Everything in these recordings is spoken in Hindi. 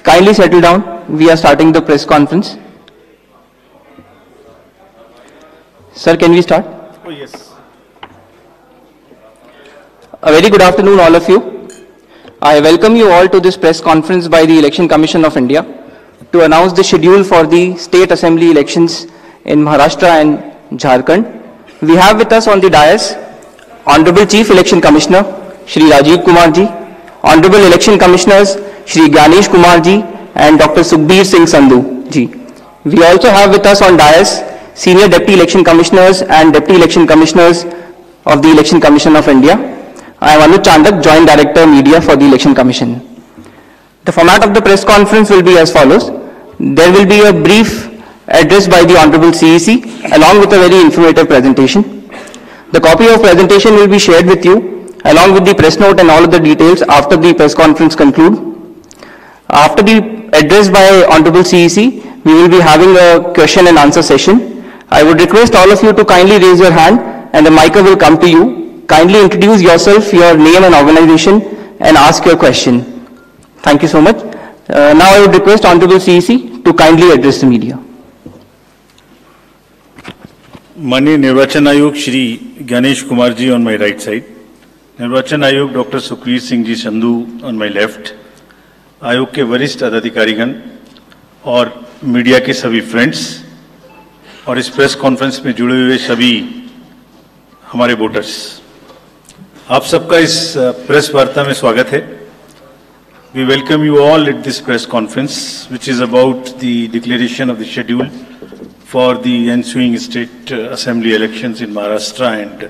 Kindly settle down. We are starting the press conference. Sir, can we start? Oh, yes. A very good afternoon, all of you. I welcome you all to this press conference by the Election Commission of India to announce the schedule for the State Assembly elections in Maharashtra and Jharkhand. We have with us on the dais Honorable Chief Election Commissioner Shri Rajiv Kumar ji, Honorable Election Commissioners Shri Ganesh Kumar ji and Dr. Sukhbir Singh Sandhu ji. We also have with us on dais Senior Deputy Election Commissioners and Deputy Election Commissioners of the Election Commission of India. I am Anuj Chandak, Joint Director Media for the Election Commission. The format of the press conference will be as follows. There will be a brief address by the Honorable CEC along with a very informative presentation. The copy of presentation will be shared with you along with the press note and all of the details after the press conference conclude. After the address by Honorable CEC, we will be having a question and answer session. I would request all of you to kindly raise your hand and the mic will come to you. Kindly introduce yourself, your name and organization and ask your question. Thank you so much. Now I would request Honorable CEC to kindly address the media. माननीय निर्वाचन आयोग Shri Ganesh Kumar ji on my right side, निर्वाचन आयोग doctor Sukhbir Singh ji Sandhu on my left, आयोग के वरिष्ठ पदाधिकारीगण और मीडिया के सभी फ्रेंड्स और इस प्रेस कॉन्फ्रेंस में जुड़े हुए सभी हमारे वोटर्स, आप सबका इस प्रेस वार्ता में स्वागत है. We welcome you all at this press conference which is about the declaration of the schedule for the ensuing state assembly elections in Maharashtra and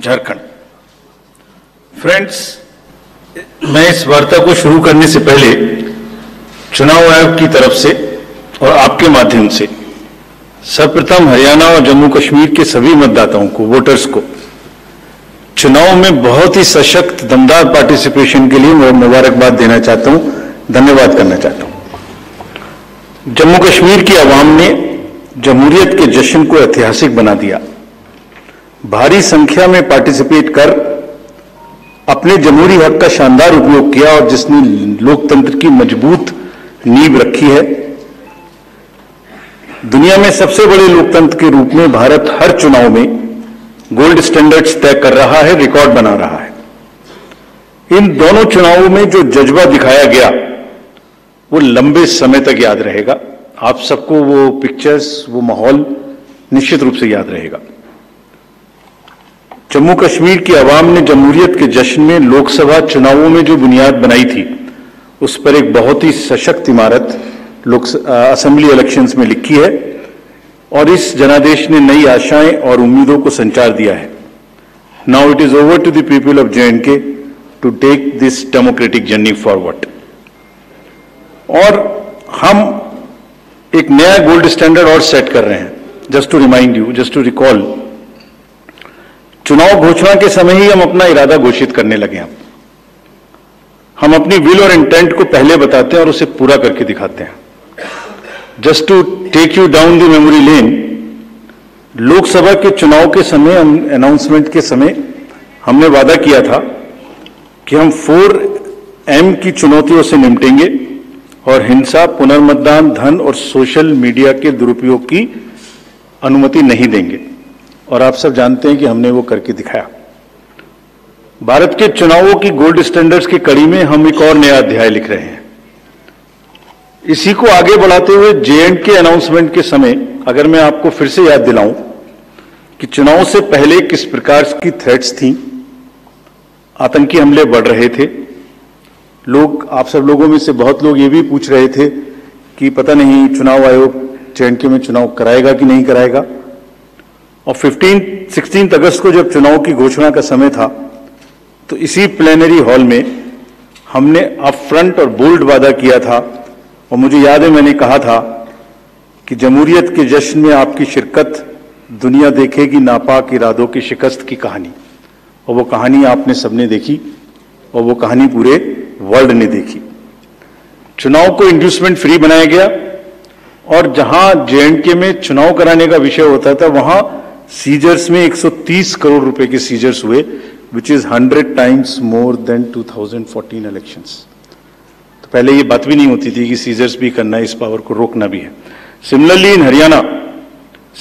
Jharkhand. Friends, मैं इस वार्ता को शुरू करने से पहले चुनाव आयोग की तरफ से और आपके माध्यम से सर्वप्रथम हरियाणा और जम्मू कश्मीर के सभी मतदाताओं को, वोटर्स को चुनाव में बहुत ही सशक्त दमदार पार्टिसिपेशन के लिए मैं मुबारकबाद देना चाहता हूं, धन्यवाद करना चाहता हूं. जम्मू कश्मीर की आवाम ने जमहूरियत के जश्न को ऐतिहासिक बना दिया. भारी संख्या में पार्टिसिपेट कर अपने जमहूरी हक का शानदार उपयोग किया और जिसने लोकतंत्र की मजबूत नींव रखी है. दुनिया में सबसे बड़े लोकतंत्र के रूप में भारत हर चुनाव में गोल्ड स्टैंडर्ड्स तय कर रहा है, रिकॉर्ड बना रहा है. इन दोनों चुनावों में जो जज्बा दिखाया गया वो लंबे समय तक याद रहेगा. आप सबको वो पिक्चर्स, वो माहौल निश्चित रूप से याद रहेगा. जम्मू कश्मीर की आवाम ने जमहूरियत के जश्न में लोकसभा चुनावों में जो बुनियाद बनाई थी उस पर एक बहुत ही सशक्त इमारत असेंबली इलेक्शंस में लिखी है और इस जनादेश ने नई आशाएं और उम्मीदों को संचार दिया है. Now it is over to the people of J&K to take this democratic journey forward. और हम एक नया गोल्ड स्टैंडर्ड और सेट कर रहे हैं. Just to remind you, just to recall, चुनाव घोषणा के समय ही हम अपना इरादा घोषित करने लगे हैं. हम अपनी विल और इंटेंट को पहले बताते हैं और उसे पूरा करके दिखाते हैं. Just to take you down the memory lane, Lok Sabha के चुनाव के समय, अनाउंसमेंट के समय हमने वादा किया था कि हम 4M की चुनौतियों से निपटेंगे और हिंसा, पुनर्मतदान, धन और सोशल मीडिया के दुरुपयोग की अनुमति नहीं देंगे. और आप सब जानते हैं कि हमने वो करके दिखाया. भारत के चुनावों की गोल्ड स्टैंडर्ड्स की कड़ी में हम एक और नया अध्याय लिख रहे हैं. इसी को आगे बढ़ाते हुए J&K अनाउंसमेंट के समय अगर मैं आपको फिर से याद दिलाऊं कि चुनाव से पहले किस प्रकार की थ्रेट्स थी, आतंकी हमले बढ़ रहे थे. लोग, आप सब लोगों में से बहुत लोग ये भी पूछ रहे थे कि पता नहीं चुनाव आयोग J&K में चुनाव कराएगा कि नहीं कराएगा. और 16 अगस्त को जब चुनाव की घोषणा का समय था तो इसी प्लेनरी हॉल में हमने अपफ्रंट और बोल्ड वादा किया था. और मुझे याद है मैंने कहा था कि जमहूरियत के जश्न में आपकी शिरकत दुनिया देखेगी नापाक इरादों की शिकस्त की कहानी. और वो कहानी आपने सबने देखी और वो कहानी पूरे वर्ल्ड ने देखी. चुनाव को इंड्यूसमेंट फ्री बनाया गया और जहां J&K में चुनाव कराने का विषय होता था वहां सीजर्स में 130 करोड़ रुपए के सीजर्स हुए, which is 100 times more than 2014 elections. तो पहले ये बात भी नहीं होती थी कि सीजर्स भी करना है, इस पावर को रोकना भी है. Similarly in Haryana,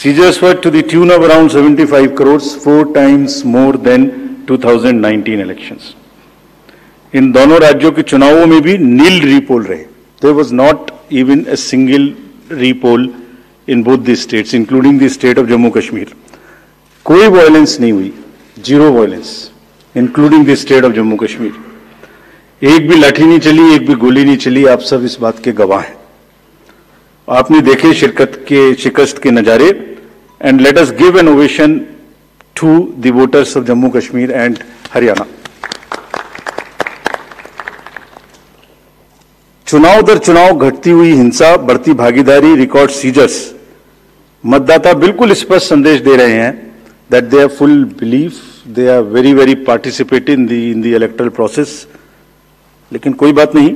seizures were to the tune of around 75 crores, 4 times more than 2019 elections. इन दोनों राज्यों के चुनावों में भी नील रीपोल रहे. There was not even a single repoll in both the states, including the state of Jammu Kashmir. कोई वायलेंस नहीं हुई, zero violence, including the state of Jammu Kashmir. एक भी लाठी नहीं चली, एक भी गोली नहीं चली. आप सब इस बात के गवाह हैं. आपने देखे शिकस्त के नजारे. And let us give an ovation to the voters of Jammu Kashmir and Haryana. चुनाव दर चुनाव घटती हुई हिंसा, बढ़ती भागीदारी, रिकॉर्ड सीजर्स, मतदाता बिल्कुल स्पष्ट संदेश दे रहे हैं that they are full belief, they are very very participate in the electoral process. लेकिन कोई बात नहीं,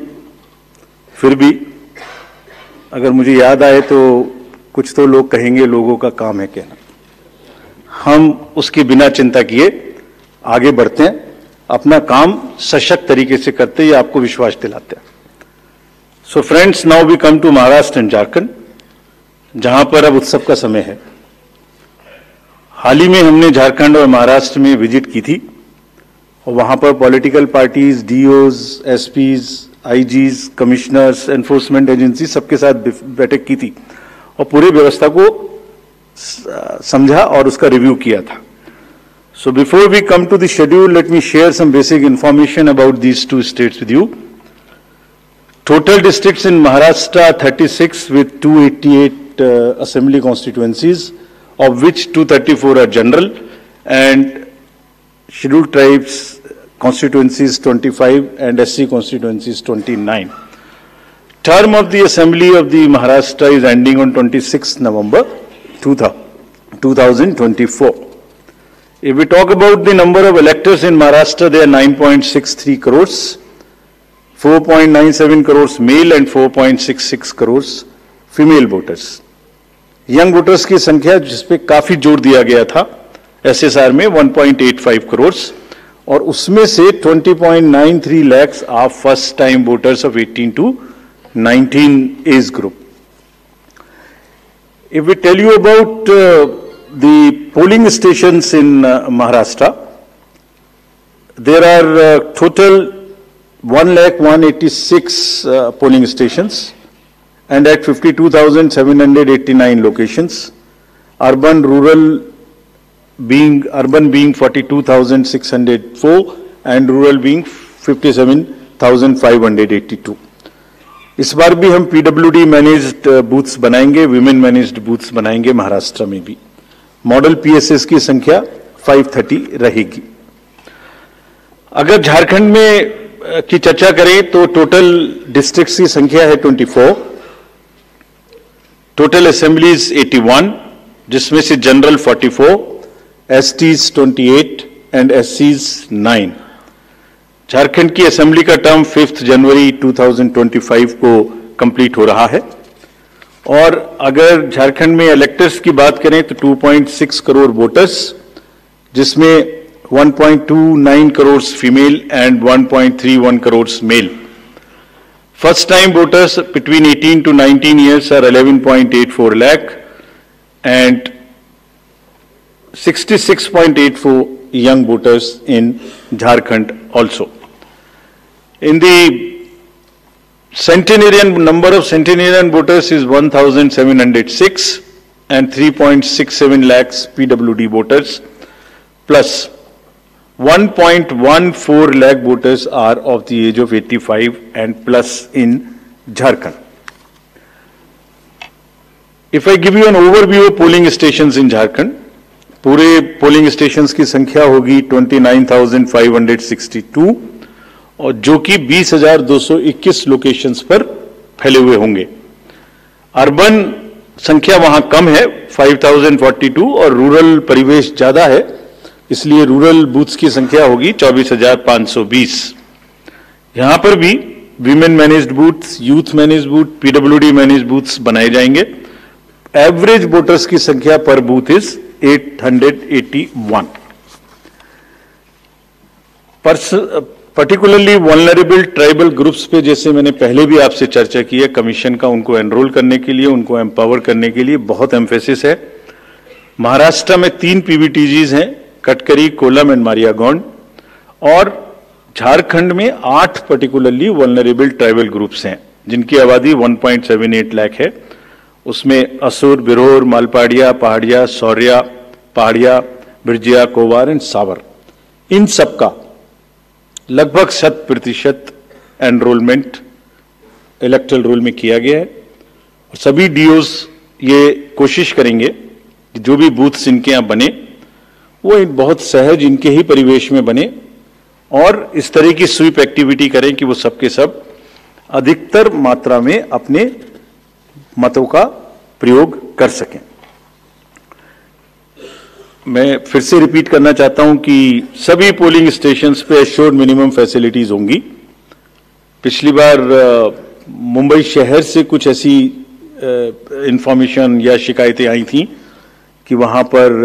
फिर भी अगर मुझे याद आए तो कुछ तो लोग कहेंगे लोगों का काम है कहना. हम उसके बिना चिंता किए आगे बढ़ते हैं, अपना काम सशक्त तरीके से करते हैं, आपको विश्वास दिलाते हैं. So friends, now we come to Maharashtra and Jharkhand, जहां पर अब उत्सव का समय है. हाल ही में हमने झारखंड और महाराष्ट्र में विजिट की थी और वहां पर political parties, DOs, SPs, IGs, commissioners, enforcement agency सबके साथ बैठक की थी और पूरी व्यवस्था को समझा और उसका रिव्यू किया था. So before we come to the schedule, let me share some basic information about these two states with you. Total districts in Maharashtra 36 with 288 assembly constituencies, of which 234 are general, and scheduled tribes constituencies 25 and SC constituencies 29. Term of the Assembly of the Maharashtra is ending on 26th November 2024. If we talk about the number of electors in Maharashtra, they are 9.63 crores. 4.97 crores male and 4.66 crores female voters. Young voters की संख्या जिस पे काफी जोर दिया गया था एसएसआर में 1.85 crores, और उसमें से 20.93 lakhs are first time voters of 18 to 19 age group. If we tell you about the polling stations in Maharashtra, there are total 1,186 polling stations and at 52,789 locations. Urban being 42,604 and rural being 57,582. इस बार भी हम पीडब्ल्यूडी मैनेज्ड बूथ्स बनाएंगे, विमेन मैनेज्ड बूथ्स बनाएंगे महाराष्ट्र में भी. मॉडल पीएसएस की संख्या 530 रहेगी. अगर झारखंड में की चर्चा करें तो टोटल डिस्ट्रिक्ट्स की संख्या है 24, टोटल असेंबलीज 81, जिसमें से जनरल 44, एसटीज 28 एंड एससीज 9. झारखंड की असेंबली का टर्म 5 जनवरी 2025 को कंप्लीट हो रहा है. और अगर झारखंड में इलेक्टर्स की बात करें तो 2.6 करोड़ वोटर्स, जिसमें 1.29 crores female and 1.31 crores male. First time voters between 18 to 19 years are 11.84 lakh and 66.84 young voters in Jharkhand also. In the centenarian, number of centenarian voters is 1,706 and 3.67 lakhs PWD voters, plus 1.14 lakh voters are of the age of 85 and plus in Jharkhand. If I give you an overview of polling stations in Jharkhand, पूरे polling stations की संख्या होगी 29,562 और जो कि 20,221 लोकेशंस पर फैले हुए होंगे. अर्बन संख्या वहां कम है 5,042 और रूरल परिवेश ज्यादा है, इसलिए रूरल बूथ्स की संख्या होगी 24,520. यहां पर भी women managed booths, youth managed booth, PWD managed booths बनाए जाएंगे. एवरेज वोटर्स की संख्या पर booth is 881. Particularly vulnerable tribal groups पे जैसे मैंने पहले भी आपसे चर्चा की है, कमीशन का उनको एनरोल करने के लिए, उनको एम्पावर करने के लिए बहुत एम्फेसिस है। महाराष्ट्र में 3 पीवीटीजीज हैं, कटकरी, कोलम एंड मारियागोंड, और झारखंड में 8 पर्टिकुलरली वल्नरेबल ट्राइबल ग्रुप्स हैं जिनकी आबादी 1.78 लाख है। उसमें असुर, बिरोर, मालपाड़िया, पहाड़िया, सौर्या, पहाड़िया, बिरजिया, कोवार एंड सावर, इन सबका लगभग 100% एनरोलमेंट इलेक्टोरल रोल में किया गया है। और सभी डीओज ये कोशिश करेंगे कि जो भी बूथ्स इनके यहां बने वो एक बहुत सहज इनके ही परिवेश में बने और इस तरह की स्वीप एक्टिविटी करें कि वो सबके सब अधिकतर मात्रा में अपने मतों का प्रयोग कर सकें। मैं फिर से रिपीट करना चाहता हूं कि सभी पोलिंग स्टेशंस पे एश्योर्ड मिनिमम फैसिलिटीज होंगी। पिछली बार मुंबई शहर से कुछ ऐसी इंफॉर्मेशन या शिकायतें आई थी कि वहां पर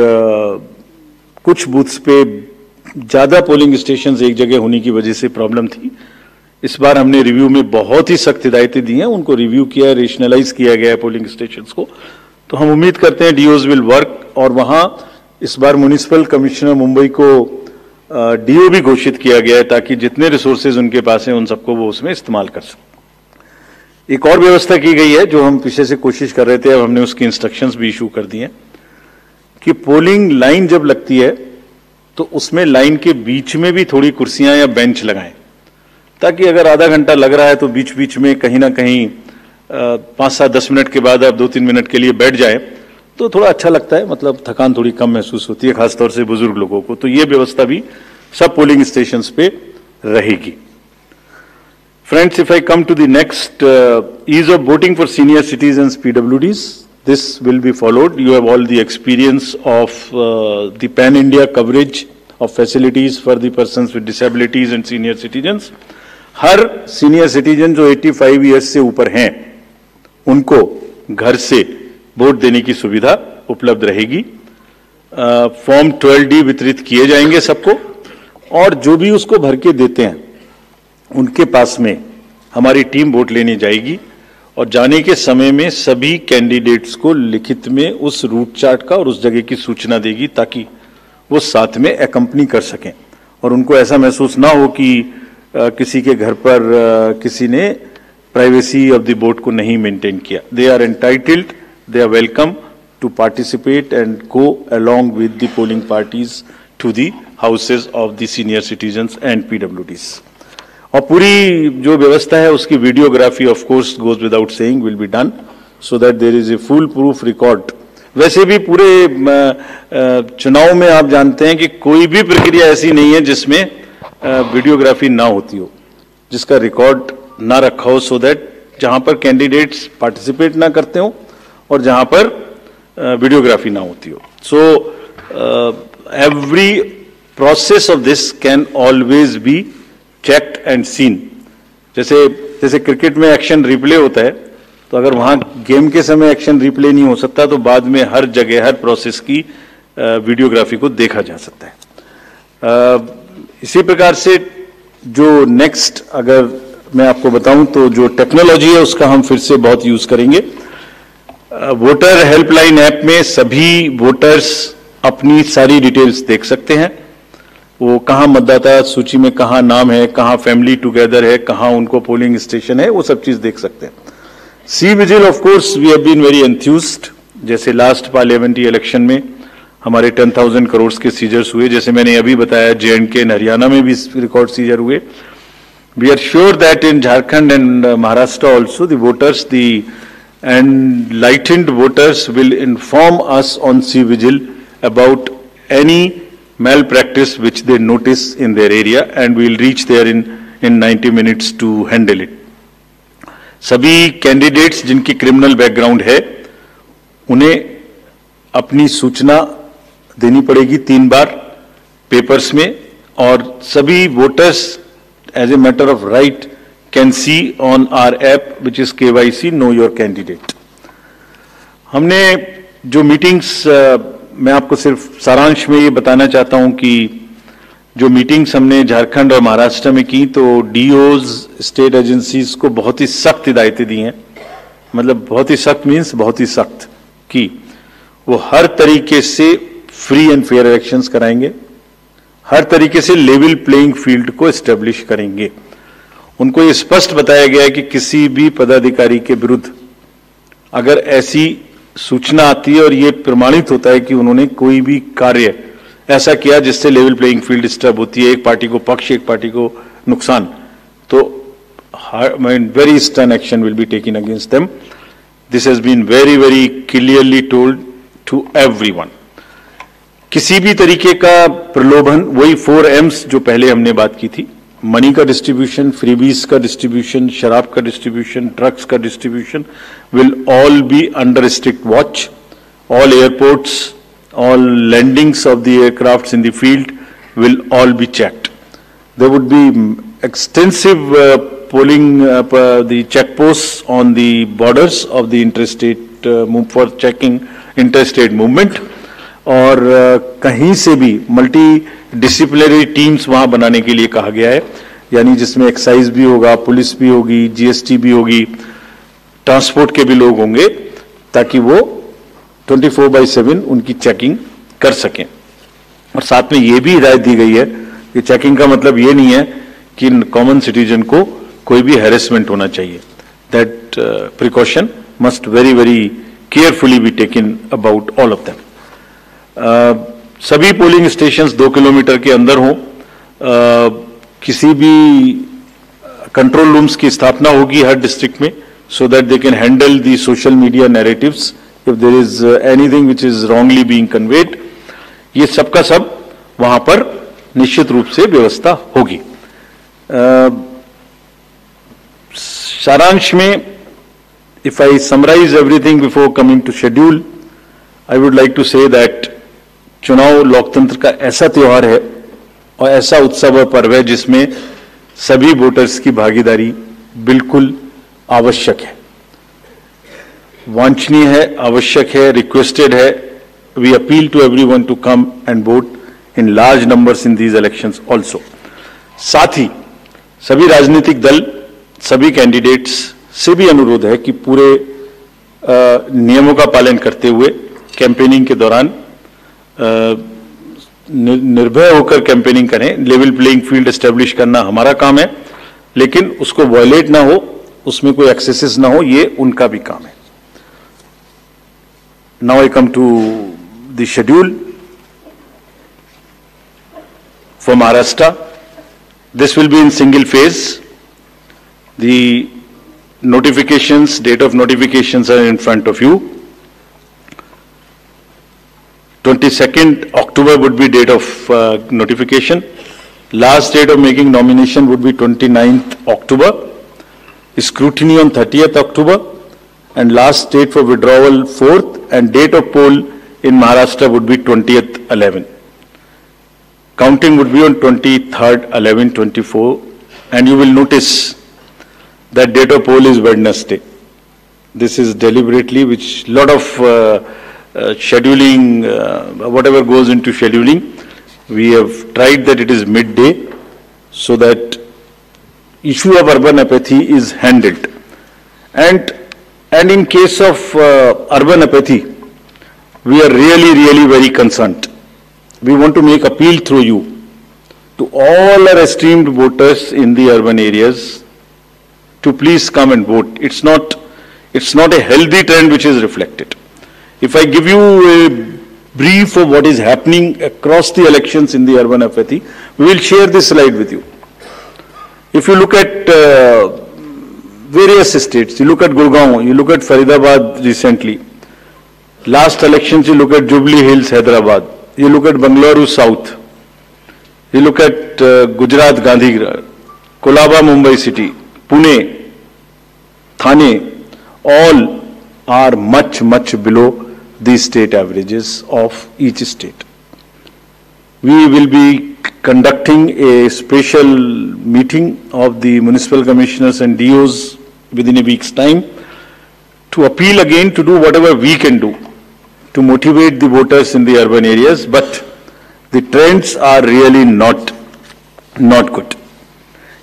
कुछ बूथ्स पे ज्यादा पोलिंग स्टेशंस एक जगह होने की वजह से प्रॉब्लम थी। इस बार हमने रिव्यू में बहुत ही सख्त हिदायतें दी हैं, उनको रिव्यू किया, रेशनलाइज किया गया है पोलिंग स्टेशंस को। तो हम उम्मीद करते हैं डीओज विल वर्क, और वहां इस बार म्युनिसिपल कमिश्नर मुंबई को डीओ भी घोषित किया गया है ताकि जितने रिसोर्सेज उनके पास हैं उन सबको वो उसमें इस्तेमाल कर सकें। एक और व्यवस्था की गई है जो हम पीछे से कोशिश कर रहे थे, अब हमने उसकी इंस्ट्रक्शंस भी इशू कर दिए कि पोलिंग लाइन जब लगती है तो उसमें लाइन के बीच में भी थोड़ी कुर्सियां या बेंच लगाएं, ताकि अगर आधा घंटा लग रहा है तो बीच बीच में कहीं ना कहीं 5-7-10 मिनट के बाद आप 2-3 मिनट के लिए बैठ जाएं तो थोड़ा अच्छा लगता है, मतलब थकान थोड़ी कम महसूस होती है, खासतौर से बुजुर्ग लोगों को। तो ये व्यवस्था भी सब पोलिंग स्टेशंस पे रहेगी। Friends, if I come to the next, ease of voting for senior citizens PwDs, this will be followed. You have all the experience of the pan-India coverage of facilities for the persons with disabilities and senior citizens. Her senior citizen जो 85 years से ऊपर हैं, उनको घर से वोट देने की सुविधा उपलब्ध रहेगी। फॉर्म 12D वितरित किए जाएंगे सबको, और जो भी उसको भर के देते हैं उनके पास में हमारी टीम वोट लेने जाएगी और जाने के समय में सभी कैंडिडेट्स को लिखित में उस रूट चार्ट का और उस जगह की सूचना देगी ताकि वो साथ में एकम्पनी कर सकें और उनको ऐसा महसूस ना हो कि किसी के घर पर किसी ने प्राइवेसी ऑफ द वोट को नहीं मेंटेन किया। They are entitled, they are welcome to participate and go along with the polling parties to the houses of the senior citizens and PwDs. और पूरी जो व्यवस्था है उसकी videography of course goes without saying will be done so that there is a foolproof record. वैसे भी पूरे चुनाव में आप जानते हैं कि कोई भी प्रक्रिया ऐसी नहीं है जिसमें वीडियोग्राफी ना होती हो, जिसका रिकॉर्ड ना रखा हो, सो दैट जहां पर कैंडिडेट्स पार्टिसिपेट ना करते हो और जहां पर वीडियोग्राफी ना होती हो। So every process of this can always be checked and seen. जैसे क्रिकेट में एक्शन रिप्ले होता है, तो अगर वहां गेम के समय एक्शन रिप्ले नहीं हो सकता तो बाद में हर जगह हर प्रोसेस की वीडियोग्राफी को देखा जा सकता है। इसी प्रकार से जो नेक्स्ट अगर मैं आपको बताऊं तो जो टेक्नोलॉजी है उसका हम फिर से बहुत यूज करेंगे। वोटर हेल्पलाइन ऐप में सभी वोटर्स अपनी सारी डिटेल्स देख सकते हैं, वो कहाँ मतदाता सूची में कहाँ नाम है, कहाँ फैमिली टुगेदर है, कहाँ उनको पोलिंग स्टेशन है, वो सब चीज देख सकते हैं। CVIGIL of course we have been very enthused. जैसे लास्ट पार्लियामेंट्री इलेक्शन में हमारे 10,000 करोड़ के सीजर्स हुए, जैसे मैंने अभी बताया J&K एंड हरियाणा में भी रिकॉर्ड सीजर हुए। We are sure that in Jharkhand and Maharashtra also the voters the enlightened voters will inform us on C vigil about any malpractice which they notice in their area and we will reach there in 90 minutes to handle it. सभी कैंडिडेट्स जिनकी क्रिमिनल बैकग्राउंड है उन्हें अपनी सूचना देनी पड़ेगी 3 बार पेपर्स में, और सभी voters as a matter of right can see on our app which is KYC know your candidate. हमने जो मीटिंग्स मैं आपको सिर्फ सारांश में ये बताना चाहता हूं कि जो मीटिंग्स हमने झारखंड और महाराष्ट्र में की, तो डीओज, स्टेट एजेंसीज को बहुत ही सख्त हिदायतें दी हैं, मतलब बहुत ही सख्त मीन्स बहुत ही सख्त, कि वो हर तरीके से फ्री एंड फेयर इलेक्शंस कराएंगे, हर तरीके से लेवल प्लेइंग फील्ड को एस्टेब्लिश करेंगे। उनको ये स्पष्ट बताया गया है कि किसी भी पदाधिकारी के विरुद्ध अगर ऐसी सूचना आती है और ये प्रमाणित होता है कि उन्होंने कोई भी कार्य ऐसा किया जिससे लेवल प्लेइंग फील्ड डिस्टर्ब होती है, एक पार्टी को पक्ष, एक पार्टी को नुकसान, तो very stern action will be taken against them. This has been very, very clearly told to everyone. किसी भी तरीके का प्रलोभन, वही 4 M's जो पहले हमने बात की थी, मनी का डिस्ट्रीब्यूशन, फ्रीबीज का डिस्ट्रीब्यूशन, शराब का डिस्ट्रीब्यूशन, ड्रग्स का distribution, will all be under strict watch. All airports, all landings of the aircrafts in the field will all be checked. There would be extensive polling, the checkposts on the borders of the interstate for checking interstate movement, और कहीं से भी मल्टी डिसिप्लिनरी टीम्स वहां बनाने के लिए कहा गया है, यानी जिसमें एक्साइज भी होगा, पुलिस भी होगी, जीएसटी भी होगी, ट्रांसपोर्ट के भी लोग होंगे, ताकि वो 24/7 उनकी चेकिंग कर सकें। और साथ में ये भी हिदायत दी गई है कि चेकिंग का मतलब ये नहीं है कि कॉमन सिटीजन को कोई भी हैरेसमेंट होना चाहिए। That precaution must very very carefully be taken about all of them. सभी पोलिंग स्टेशंस 2 किलोमीटर के अंदर हों। किसी भी कंट्रोल रूम्स की स्थापना होगी हर डिस्ट्रिक्ट में, so that they can handle the social media narratives if there is anything which is wrongly being conveyed. ये सबका सब वहां पर निश्चित रूप से व्यवस्था होगी। सारांश में, if I summarize everything before coming to schedule, I would like to say that चुनाव लोकतंत्र का ऐसा त्योहार है और ऐसा उत्सव और पर्व है जिसमें सभी वोटर्स की भागीदारी बिल्कुल आवश्यक है, वांछनीय है, आवश्यक है, रिक्वेस्टेड है। We appeal to everyone to come and vote in large numbers in these elections also. साथ ही सभी राजनीतिक दल, सभी कैंडिडेट्स से भी अनुरोध है कि पूरे नियमों का पालन करते हुए कैंपेनिंग के दौरान निर्भय होकर कैंपेनिंग करें। लेवल प्लेइंग फील्ड एस्टेब्लिश करना हमारा काम है, लेकिन उसको वायलेट ना हो, उसमें कोई एक्सेसेस ना हो, ये उनका भी काम है। Now I come to the schedule for Maharashtra. This will be in single phase. The notifications, date of notifications are in front of you. 22nd October would be date of notification. Last date of making nomination would be 29th October. Scrutiny on 30th October, and last date for withdrawal 4th, and date of poll in Maharashtra would be 20th 11. Counting would be on 23rd 11 24, and you will notice that date of poll is Wednesday. This is deliberately, which lot of scheduling, whatever goes into scheduling, we have tried that it is midday, so that issue of urban apathy is handled. And in case of urban apathy, we are really very concerned. We want to make appeal through you to all our esteemed voters in the urban areas to please come and vote. It's not a healthy trend which is reflected. If I give you a brief of what is happening across the elections in the urban apathy, we will share this slide with you. If you look at various states, you look at Gurgaon, you look at Faridabad recently. Last elections, you look at Jubilee Hills, Hyderabad. You look at Bangalore South. You look at Gujarat, Gandhinagar, Kolaba, Mumbai City, Pune, Thane, all are much below the state averages of each state. We will be conducting a special meeting of the municipal commissioners and DOs within a week's time to appeal again to do whatever we can do to motivate the voters in the urban areas, but the trends are really not not good.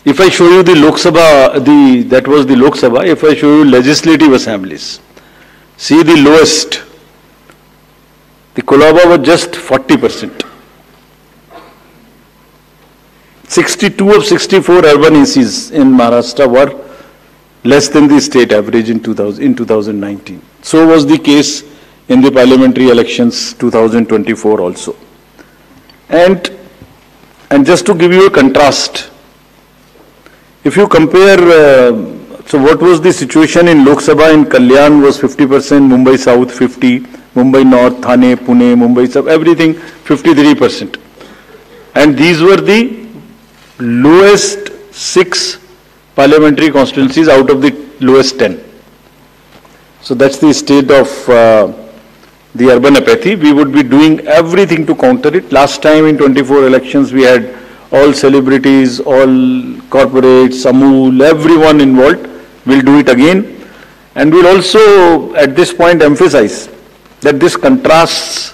If I show you the Lok Sabha, that was the Lok Sabha, if I show you legislative assemblies, see the lowest, the Colaba was just 40%. 62 of 64 urban ACs in Maharashtra were less than the state average in 2019. So was the case in the parliamentary elections 2024 also. And just to give you a contrast, if you compare, so what was the situation in Lok Sabha in Kalyan was 50%, Mumbai South 50, Mumbai North, Thane, Pune, Mumbai South, everything 53%. And these were the lowest 6 parliamentary constituencies out of the lowest 10. So that's the state of the urban apathy. We would be doing everything to counter it. Last time in 24 elections, we had all celebrities, all corporates, Amul, everyone involved. We'll do it again. And we'll also, at this point, emphasize that this contrasts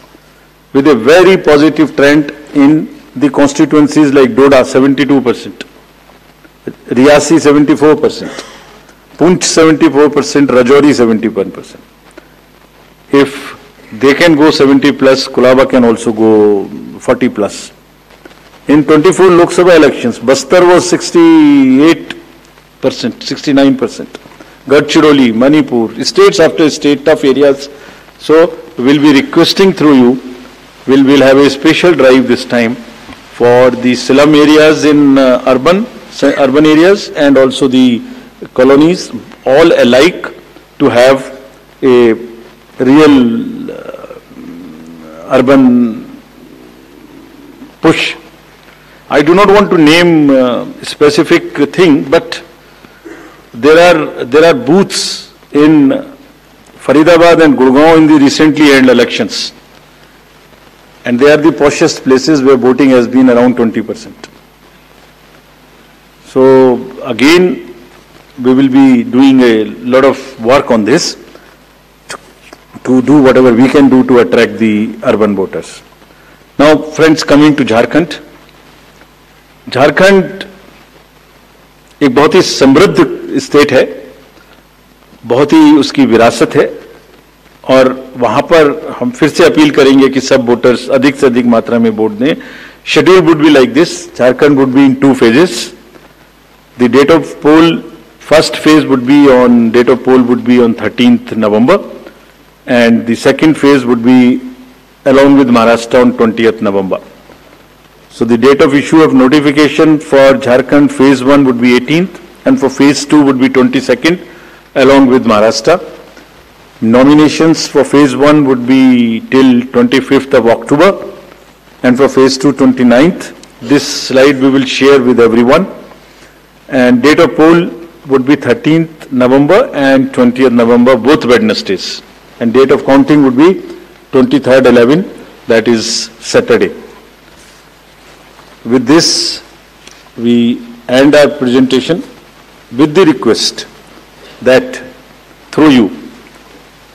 with a very positive trend in the constituencies like Doda, 72%, Riyasi, 74%, Punch, 74%, Rajouri, 71%. If they can go 70 plus, Colaba can also go 40 plus. In 24 Lok Sabha elections, Bastar was 68%, 69%. Gadchiroli, Manipur, states after state, tough areas. So we'll be requesting through you, we'll have a special drive this time for the slum areas in urban areas and also the colonies, all alike, to have a real urban push. I do not want to name a specific thing, but there are booths in Faridabad and Gurgaon in the recently held elections, and they are the poshest places where voting has been around 20%. So again, we will be doing a lot of work on this to do whatever we can do to attract the urban voters. Now, friends, coming to Jharkhand. Jharkhand एक बहुत ही समृद्ध स्टेट है, बहुत ही उसकी विरासत है, और वहां पर हम फिर से अपील करेंगे कि सब वोटर्स अधिक से अधिक मात्रा में वोट दें. Schedule would be like this. Jharkhand would be in 2 phases. The date of poll, first phase would be on, date of poll would be on 13th November, and the second phase would be along with Maharashtra on 20th November. So the date of issue of notification for Jharkhand phase 1 would be 18th, and for phase 2 would be 22nd along with Maharashtra. Nominations for phase 1 would be till 25th of October, and for phase 2, 29th. This slide we will share with everyone. And date of poll would be 13th November and 20th November, both Wednesdays. And date of counting would be 23rd 11, that is Saturday. With this, we end our presentation with the request that through you,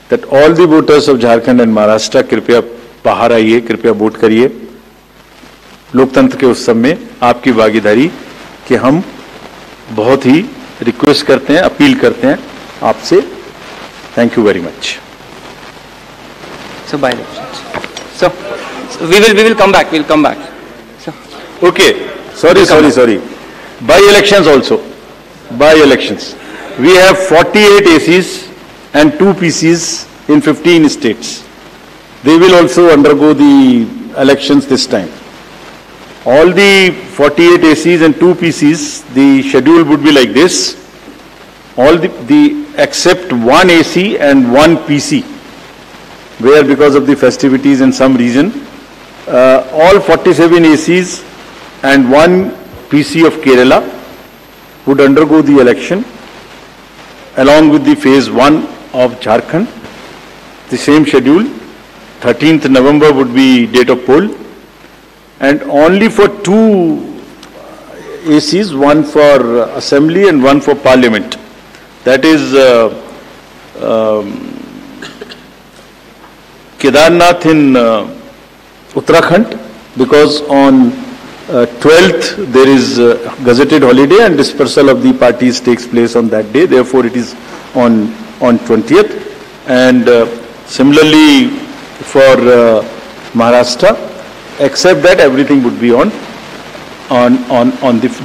that all the voters of Jharkhand and Maharashtra कृपया बाहर आइए, कृपया वोट करिए. लोकतंत्र के उत्सव में आपकी भागीदारी कि हम बहुत ही रिक्वेस्ट करते हैं, अपील करते हैं आपसे. Thank you very much. So by elections. So we will come back. We'll come back. Okay. Sorry. By elections also. By elections. We have 48 ACs and 2 PCs in 15 states. They will also undergo the elections this time. All the 48 ACs and 2 PCs, the schedule would be like this. All the except 1 AC and 1 PC, where because of the festivities in some region, all 47 ACs and 1 PC of Kerala would undergo the election along with the phase 1 of Jharkhand. The same schedule. 13th November would be date of poll, and only for 2 ACs, one for assembly and one for parliament. That is Kedarnath in Uttarakhand, because on 12th, there is gazetted holiday and dispersal of the parties takes place on that day. Therefore, it is on 20th. And similarly for Maharashtra, except that everything would be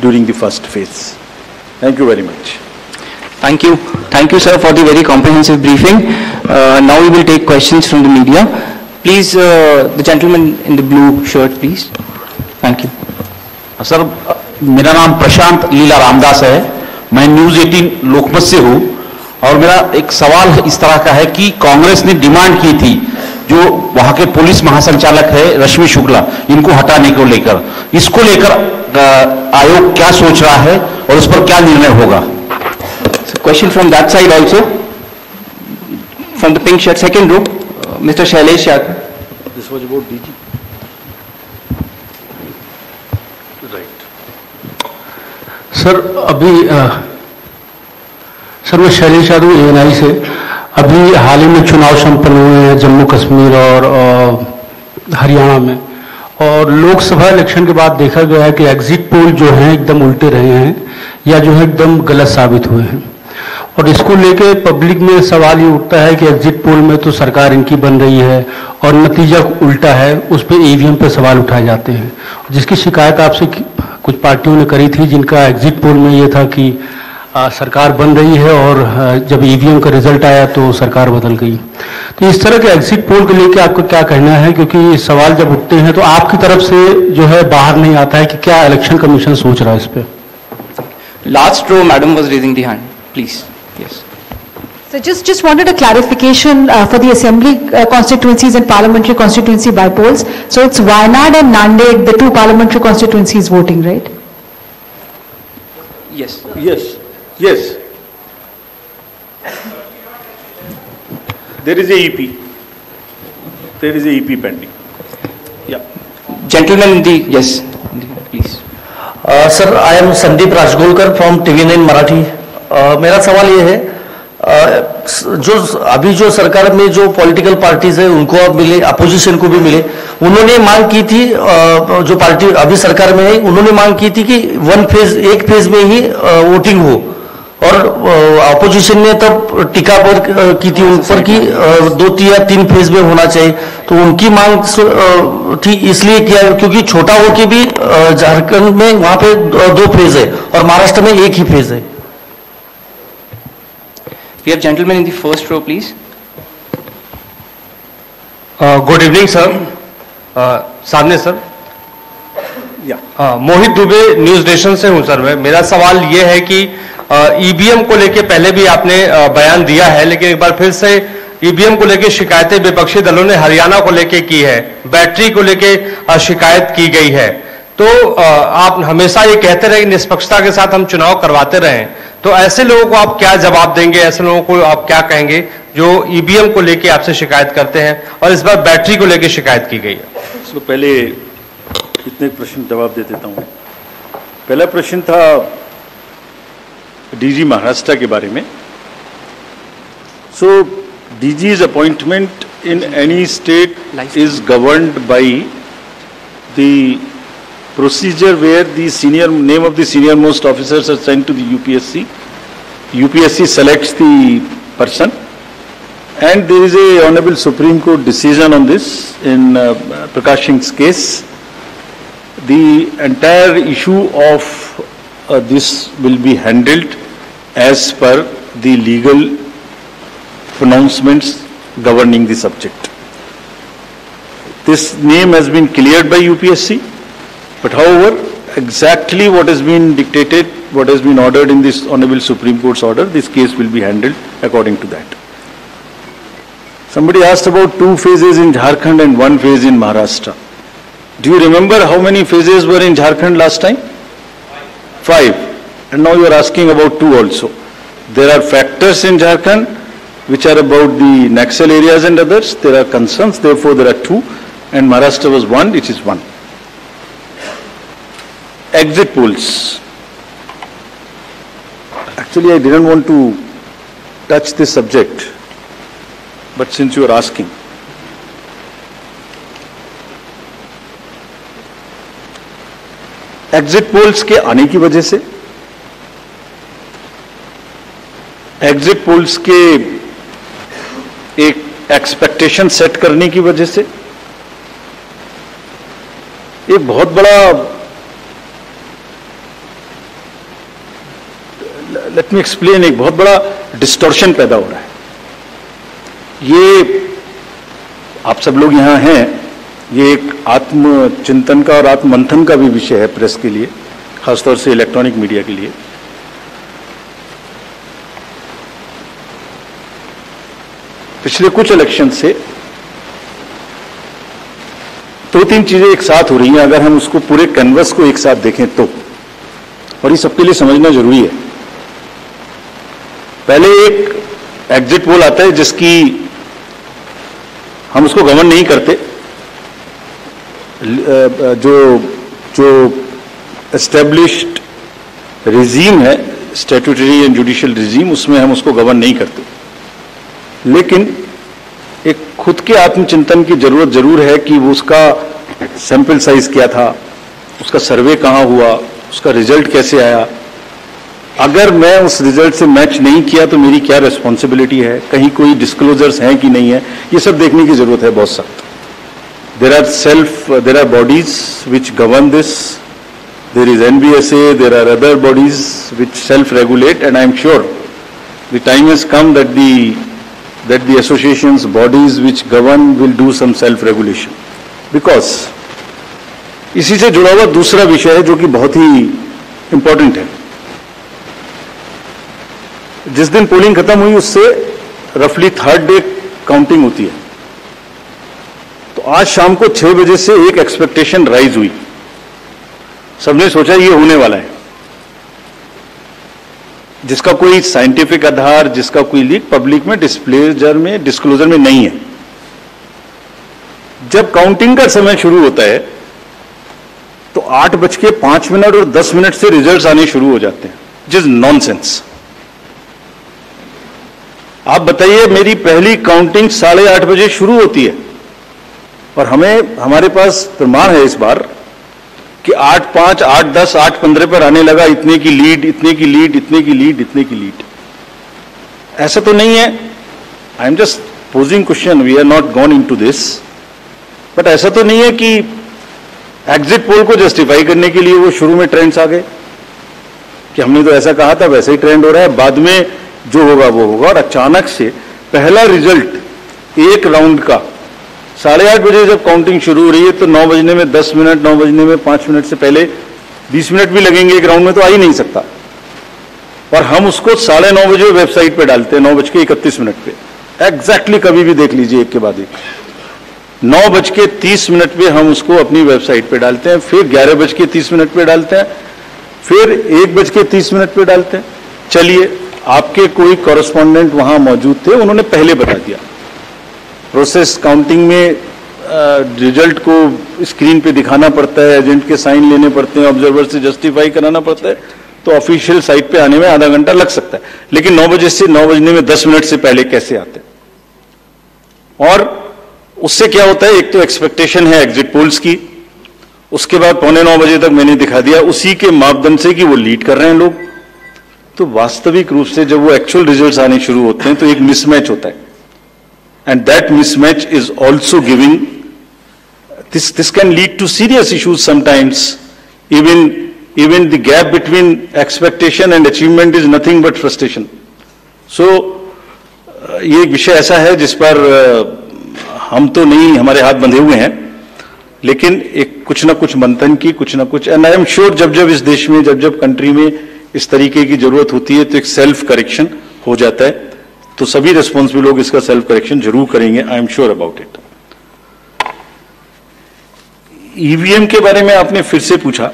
during the first phase. Thank you very much. Thank you. Thank you, sir, for the very comprehensive briefing. Now we will take questions from the media. Please, the gentleman in the blue shirt, please. Thank you. Sir, मेरा नाम प्रशांत लीला रामदास है। मैं न्यूज़ 18 लोकमत से हूँ और मेरा एक सवाल इस तरह का है कि कांग्रेस ने डिमांड की थी जो वहां के पुलिस महासंचालक है रश्मि शुक्ला, इनको हटाने को लेकर, इसको लेकर आयोग क्या सोच रहा है और उस पर क्या निर्णय होगा? Question from that side also, from the pink shirt, second row, Mr. Shailesh Yadav. This was about DG. Right. Sir अभी सर मैं शैलेश यादव ANI से, अभी हाल ही में चुनाव संपन्न हुए हैं जम्मू कश्मीर और हरियाणा में, और लोकसभा इलेक्शन के बाद देखा गया है कि एग्जिट पोल जो हैं एकदम उल्टे रहे हैं या जो है एकदम गलत साबित हुए हैं, और इसको लेके पब्लिक में सवाल ये उठता है कि एग्जिट पोल में तो सरकार इनकी बन रही है और नतीजा उल्टा है, उस पर EVM पे सवाल उठाए जाते हैं, जिसकी शिकायत आपसे कुछ पार्टियों ने करी थी जिनका एग्जिट पोल में ये था कि सरकार बन रही है और जब EVM का रिजल्ट आया तो सरकार बदल गई। तो इस तरह के एग्जिट पोल को लेकर आपको क्या कहना है, क्योंकि ये सवाल जब उठते हैं तो आपकी तरफ से जो है बाहर नहीं आता है कि क्या इलेक्शन कमीशन सोच रहा है इस पे? Last row, madam was raising the hand. Please. Yes. So just wanted a clarification for the assembly constituencies and parliamentary constituency by polls. So it's Wayanad and Nanded, the two parliamentary constituencies voting, right? Yes. Yes. Yes. There is a EP. There is a EP pending. Yeah. Gentleman in the, yes, please. Sir, I am Sandeep Rajgolkar from TV9 Marathi. मेरा सवाल ये है, जो अभी जो सरकार में जो पॉलिटिकल पार्टीज है उनको अब मिले, अपोजिशन को भी मिले, उन्होंने मांग की थी, जो पार्टी अभी सरकार में है उन्होंने मांग की थी कि एक फेज में ही वोटिंग हो, और अपोजिशन ने तब टीका पर की थी उन पर कि 2 या 3 फेज में होना चाहिए। तो उनकी मांग थी इसलिए किया क्योंकि छोटा हो के भी झारखंड में वहां पे 2 फेज है और महाराष्ट्र में 1 ही फेज है। We have gentlemen in the first row, please. Good evening, sir. सामने सर। मोहित दुबे न्यूज नेशन से हूं सर। मैं, मेरा सवाल ये है कि EVM को लेके पहले भी आपने बयान दिया है, लेकिन एक बार फिर से EVM को लेके शिकायतें विपक्षी दलों ने हरियाणा को लेके की है, बैटरी को लेके शिकायत की गई है। तो आप हमेशा ये कहते रहे कि निष्पक्षता के साथ हम चुनाव करवाते रहें, तो ऐसे लोगों को आप क्या जवाब देंगे, ऐसे लोगों को आप क्या कहेंगे जो EVM को लेके आपसे शिकायत करते हैं और इस बार बैटरी को लेके शिकायत की गई है? इसको पहले इतने प्रश्न जवाब दे देता हूं। पहला प्रश्न था DG महाराष्ट्र के बारे में। सो DG's appointment in any state is governed by the procedure where the name of the senior most officers are sent to the UPSC. UPSC selects the person, and there is a Honorable Supreme Court decision on this in Prakash Singh's case. The entire issue of this will be handled as per the legal pronouncements governing the subject. This name has been cleared by UPSC. But however, exactly what has been dictated, what has been ordered in this Honorable Supreme Court's order, this case will be handled according to that. Somebody asked about 2 phases in Jharkhand and 1 phase in Maharashtra. Do you remember how many phases were in Jharkhand last time? 5. And now you are asking about 2 also. There are factors in Jharkhand which are about the Naxal areas and others. There are concerns, therefore there are 2. And Maharashtra was 1, it is 1. Exit polls. Actually, I didn't want to touch this subject, but since you are asking, exit polls के आने की वजह से, एग्जिट पोल्स के एक एक्सपेक्टेशन सेट करने की वजह से एक बहुत बड़ा, लेट मी एक्सप्लेन, एक बहुत बड़ा डिस्टॉर्शन पैदा हो रहा है। ये आप सब लोग यहां हैं, ये एक आत्मचिंतन का और आत्ममंथन का भी विषय है प्रेस के लिए, खासतौर से इलेक्ट्रॉनिक मीडिया के लिए। पिछले कुछ इलेक्शन से दो तीन चीजें एक साथ हो रही हैं, अगर हम उसको पूरे कैनवस को एक साथ देखें तो, और ये सबके लिए समझना जरूरी है। पहले एक एग्जिट पोल आता है जिसकी हम उसको गवर्न नहीं करते, जो एस्टेब्लिश्ड रिजीम है, स्टैट्यूटरी एंड जुडिशियल रिजीम, उसमें हम उसको गवर्न नहीं करते। लेकिन एक खुद के आत्मचिंतन की जरूरत जरूर है कि वो उसका सैंपल साइज क्या था, उसका सर्वे कहां हुआ, उसका रिजल्ट कैसे आया। अगर मैं उस रिजल्ट से मैच नहीं किया तो मेरी क्या रिस्पॉन्सिबिलिटी है, कहीं कोई डिस्क्लोजर्स हैं कि नहीं है, ये सब देखने की जरूरत है बहुत सख्त। there are bodies which govern this, there is NBSA, there are other bodies which self-regulate, and I am sure the time has come that the associations, bodies which govern will do some self-regulation, because इसी से जुड़ा हुआ दूसरा विषय है जो कि बहुत ही इंपॉर्टेंट है। जिस दिन पोलिंग खत्म हुई उससे रफली थर्ड डे काउंटिंग होती है, तो आज शाम को 6 बजे से एक एक्सपेक्टेशन राइज हुई। सबने सोचा ये होने वाला है, जिसका कोई साइंटिफिक आधार, जिसका कोई लीक पब्लिक में डिस्क्लोजर में नहीं है। जब काउंटिंग का समय शुरू होता है तो 8:05 और 10 से रिजल्ट्स आने शुरू हो जाते हैं, जिस नॉनसेंस। आप बताइए, मेरी पहली काउंटिंग 8:30 बजे शुरू होती है और हमारे पास प्रमाण है इस बार कि 8:05, 8:10, 8:15 पर आने लगा इतने की लीड, इतने की लीड, इतने की लीड, इतने की लीड। ऐसा तो नहीं है, I am just posing question, we are not gone into this, but ऐसा तो नहीं है कि एग्जिट पोल को जस्टिफाई करने के लिए वो शुरू में ट्रेंड्स आ गए कि हमने तो ऐसा कहा था, वैसे ही ट्रेंड हो रहा है, बाद में जो होगा वो होगा। और अचानक से पहला रिजल्ट एक राउंड का 8:30 बजे जब काउंटिंग शुरू हो रही है तो 9 बजने में 10 मिनट, 9 बजने में 5 मिनट से पहले 20 मिनट भी लगेंगे एक राउंड में, तो आ ही नहीं सकता। और हम उसको 9:30 बजे वेबसाइट पे डालते हैं, 9:31 पे, एग्जैक्टली कभी भी देख लीजिए एक के बाद एक। 9:30 पे हम उसको अपनी वेबसाइट पे डालते हैं, फिर 11:30 पे डालते हैं, फिर 1:30 पे डालते हैं। चलिए, आपके कोई कॉरेस्पॉन्डेंट वहां मौजूद थे, उन्होंने पहले बता दिया। प्रोसेस काउंटिंग में रिजल्ट को स्क्रीन पे दिखाना पड़ता है, एजेंट के साइन लेने पड़ते हैं, ऑब्जर्वर से जस्टिफाई कराना पड़ता है, तो ऑफिशियल साइट पे आने में आधा घंटा लग सकता है। लेकिन 9 बजे से 9 बजने में 10 मिनट से पहले कैसे आते हैं? और उससे क्या होता है, एक तो एक्सपेक्टेशन है एग्जिट पोल्स की, उसके बाद 8:45 बजे तक मैंने दिखा दिया उसी के मापदंड से कि वो लीड कर रहे हैं लोग। तो वास्तविक रूप से जब वो एक्चुअल रिजल्ट्स आने शुरू होते हैं तो एक मिसमैच होता है, and that mismatch is also giving this can lead to serious issues sometimes. Even the gap between expectation and achievement is nothing but frustration. So ये एक विषय ऐसा है जिस पर हम तो नहीं, हमारे हाथ बंधे हुए हैं, लेकिन एक कुछ ना कुछ मंथन की, कुछ ना कुछ, एंड आई एम श्योर जब इस देश में, जब कंट्री में इस तरीके की जरूरत होती है तो एक सेल्फ करेक्शन हो जाता है। तो सभी रिस्पॉन्सिबल लोग इसका सेल्फ करेक्शन जरूर करेंगे, I am sure about it. EVM के बारे में आपने फिर से पूछा।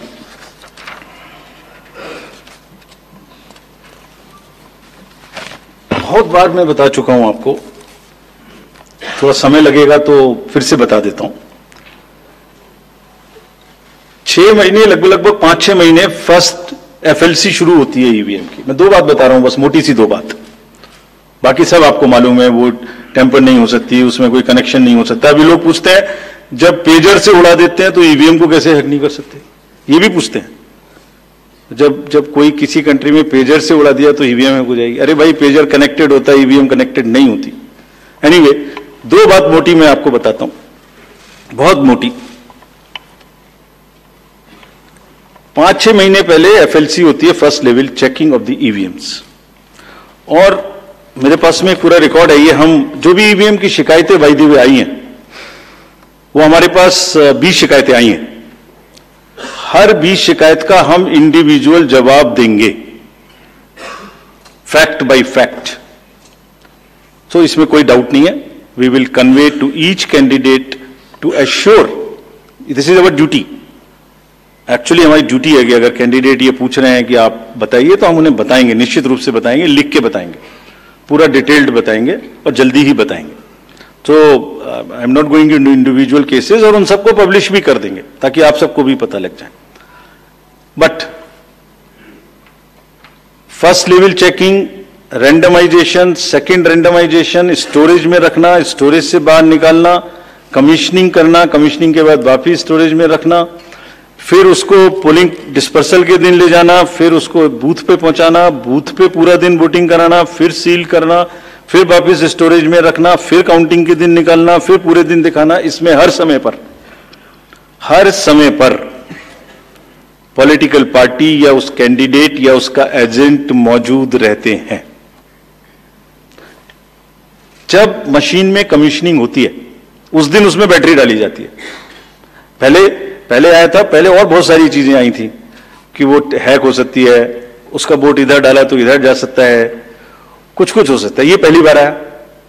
बहुत बार मैं बता चुका हूं आपको, थोड़ा समय लगेगा तो फिर से बता देता हूं। 6 महीने, लगभग 5-6 महीने फर्स्ट एफएलसी शुरू होती है ईवीएम की। मैं 2 बात बता रहा हूं, बस मोटी सी 2 बात, बाकी सब आपको मालूम है। वो टेम्पर नहीं हो सकती, उसमें कोई कनेक्शन नहीं हो सकता। अभी लोग पूछते हैं जब पेजर से उड़ा देते हैं तो ईवीएम को कैसे हैक नहीं कर सकते, ये भी पूछते हैं। जब कोई किसी कंट्री में पेजर से उड़ा दिया तो ईवीएम हो जाएगी। अरे भाई, पेजर कनेक्टेड होता है, ईवीएम कनेक्टेड नहीं होती। एनीवे, दो बात मोटी मैं आपको बताता हूं, बहुत मोटी। 5-6 महीने पहले एफएलसी होती है, first level checking of the EVMs, और मेरे पास में पूरा रिकॉर्ड है। ये हम जो भी ईवीएम की शिकायतें बाय द वे आई हैं, वो हमारे पास 20 शिकायतें आई हैं। हर 20 शिकायत का हम इंडिविजुअल जवाब देंगे, फैक्ट बाय फैक्ट। तो इसमें कोई डाउट नहीं है। We will convey to each candidate to assure, this is our duty. Actually हमारी ड्यूटी है कि अगर कैंडिडेट ये पूछ रहे हैं कि आप बताइए, तो हम उन्हें बताएंगे, निश्चित रूप से बताएंगे, लिख के बताएंगे, पूरा डिटेल्ड बताएंगे और जल्दी ही बताएंगे। तो I am not going into individual cases, और उन सबको पब्लिश भी कर देंगे ताकि आप सबको भी पता लग जाए। But first level checking, randomization, second randomization, storage में रखना, स्टोरेज से बाहर निकालना, कमीशनिंग करना, कमीशनिंग के बाद वापिस स्टोरेज में रखना, फिर उसको पोलिंग डिस्पर्सल के दिन ले जाना, फिर उसको बूथ पे पहुंचाना, बूथ पे पूरा दिन वोटिंग कराना, फिर सील करना, फिर वापस स्टोरेज में रखना, फिर काउंटिंग के दिन निकालना, फिर पूरे दिन दिखाना। इसमें हर समय पर पॉलिटिकल पार्टी या उस कैंडिडेट या उसका एजेंट मौजूद रहते हैं। जब मशीन में कमीशनिंग होती है, उस दिन उसमें बैटरी डाली जाती है। पहले आया था, पहले और बहुत सारी चीजें आई थी कि वो हैक हो सकती है, उसका वोट इधर डाला तो इधर जा सकता है, कुछ हो सकता है। ये पहली बार आया।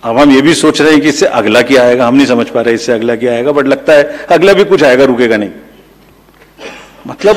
अब हम ये भी सोच रहे हैं कि इससे अगला क्या आएगा, हम नहीं समझ पा रहे इससे अगला क्या आएगा, बट लगता है अगला भी कुछ आएगा, रुकेगा नहीं। मतलब